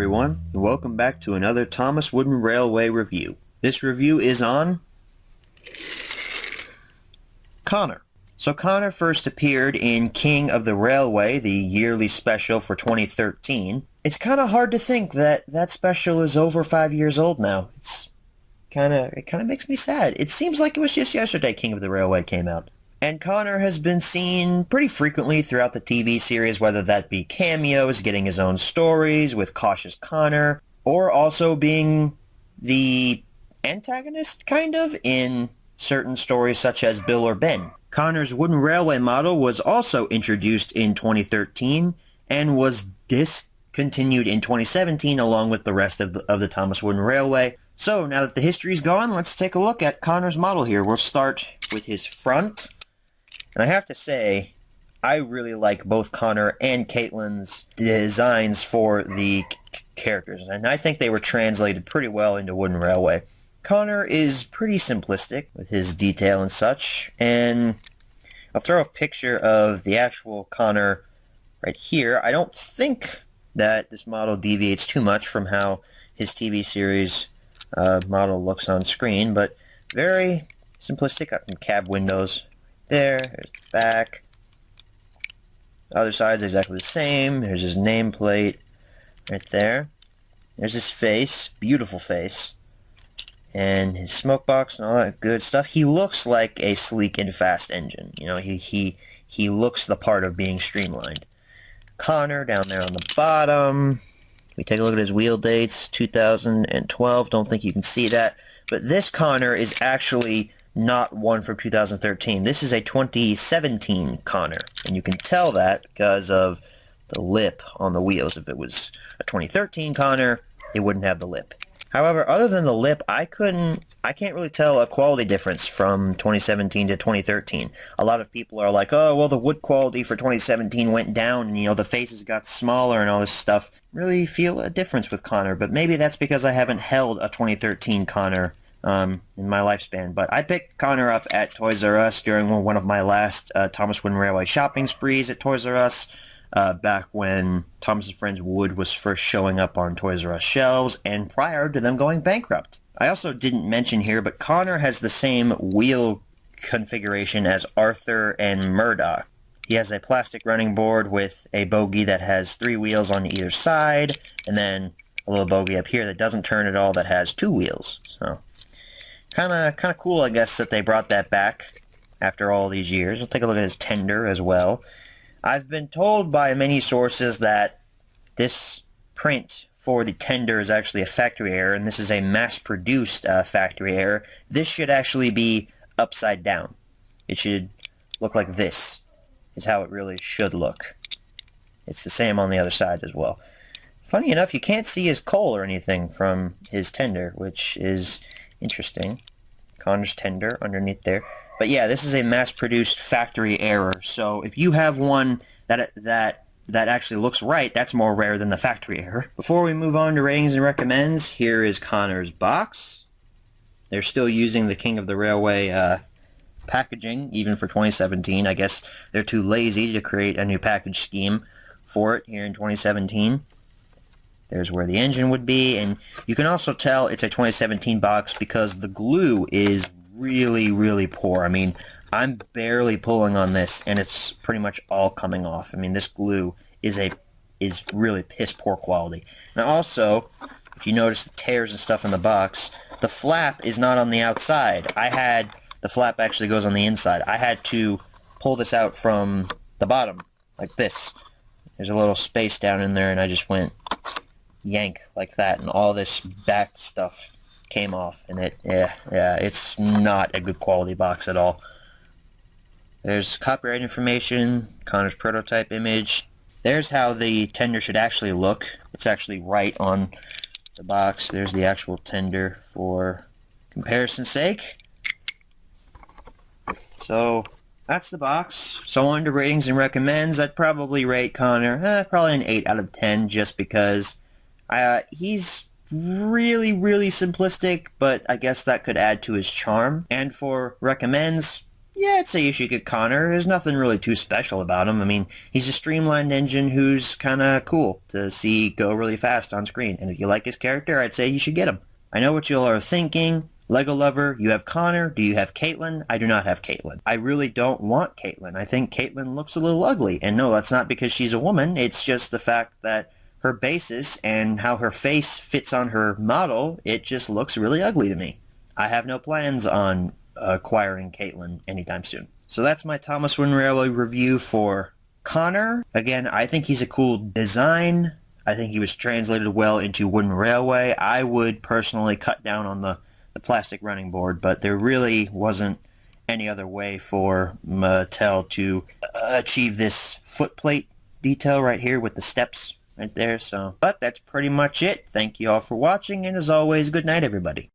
everyone, and welcome back to another Thomas Wooden Railway review. This review is on Connor. So Connor first appeared in King of the Railway, the yearly special for 2013. It's kind of hard to think that that special is over 5 years old now. It kind of makes me sad. It seems like it was just yesterday King of the Railway came out. And Connor has been seen pretty frequently throughout the TV series, whether that be cameos, getting his own stories with Cautious Connor, or also being the antagonist, kind of, in certain stories such as Bill or Ben. Connor's wooden railway model was also introduced in 2013 and was discontinued in 2017 along with the rest of the Thomas Wooden Railway. So now that the history's gone, let's take a look at Connor's model here. We'll start with his front. And I have to say, I really like both Connor and Caitlin's designs for the characters, and I think they were translated pretty well into Wooden Railway. Connor is pretty simplistic with his detail and such, and I'll throw a picture of the actual Connor right here. I don't think that this model deviates too much from how his TV series model looks on screen, but very simplistic. Got some cab windows. There's the back. The other side's exactly the same. There's his nameplate right there. There's his face, beautiful face, and his smoke box and all that good stuff. He looks like a sleek and fast engine. You know, he looks the part of being streamlined. Connor down there on the bottom. We take a look at his wheel dates, 2012. Don't think you can see that, but this Connor is actually not one from 2013. This is a 2017 Connor, and you can tell that because of the lip on the wheels. If it was a 2013 Connor, it wouldn't have the lip. However, other than the lip, I can't really tell a quality difference from 2017 to 2013. A lot of people are like, oh, well, the wood quality for 2017 went down, and, you know, the faces got smaller and all this stuff. Really feel a difference with Connor, but maybe that's because I haven't held a 2013 Connor in my lifespan. But I picked Connor up at Toys R Us during one of my last Thomas Wooden Railway shopping sprees at Toys R Us, back when Thomas & Friends Wood was first showing up on Toys R Us shelves and prior to them going bankrupt. I also didn't mention here, but Connor has the same wheel configuration as Arthur and Murdoch. He has a plastic running board with a bogie that has 3 wheels on either side, and then a little bogie up here that doesn't turn at all that has 2 wheels. So kind of cool, I guess, that they brought that back after all these years. We'll take a look at his tender as well. I've been told by many sources that this print for the tender is actually a factory error, and this is a mass-produced factory error. This should actually be upside down. It should look like this, is how it really should look. It's the same on the other side as well. Funny enough, you can't see his coal or anything from his tender, which is interesting. Connor's tender underneath there. But yeah, this is a mass-produced factory error. So if you have one that actually looks right, that's more rare than the factory error. Before we move on to ratings and recommends, here is Connor's box. They're still using the King of the Railway packaging, even for 2017. I guess they're too lazy to create a new package scheme for it here in 2017. There's where the engine would be, and you can also tell it's a 2017 box because the glue is really, really poor. I mean, I'm barely pulling on this, and it's pretty much all coming off. I mean, this glue is really piss poor quality. Now also, if you notice the tears and stuff in the box, the flap is not on the outside. The flap actually goes on the inside. I had to pull this out from the bottom, like this. There's a little space down in there, and I just went yank like that, and all this back stuff came off, and it's not a good quality box at all. There's copyright information, Connor's prototype image. There's how the tender should actually look. It's actually right on the box. There's the actual tender for comparison's sake. So that's the box. So on to ratings and recommends. I'd probably rate Connor probably an 8 out of 10 just because he's really, really simplistic, but I guess that could add to his charm. And for recommends, Yeah, I'd say you should get Connor. There's nothing really too special about him. I mean, he's a streamlined engine who's kind of cool to see go really fast on screen. And if you like his character, I'd say you should get him. I know what you all are thinking. Lego Lover, you have Connor. Do you have Caitlin? I do not have Caitlin. I really don't want Caitlin. I think Caitlin looks a little ugly. And no, that's not because she's a woman. It's just the fact that her basis and how her face fits on her model, it just looks really ugly to me. I have no plans on acquiring Caitlin anytime soon. So that's my Thomas Wooden Railway review for Connor. Again, I think he's a cool design. I think he was translated well into Wooden Railway. I would personally cut down on the plastic running board, but there really wasn't any other way for Mattel to achieve this footplate detail right here with the steps right there. So, but that's pretty much it. Thank you all for watching, and as always, good night, everybody.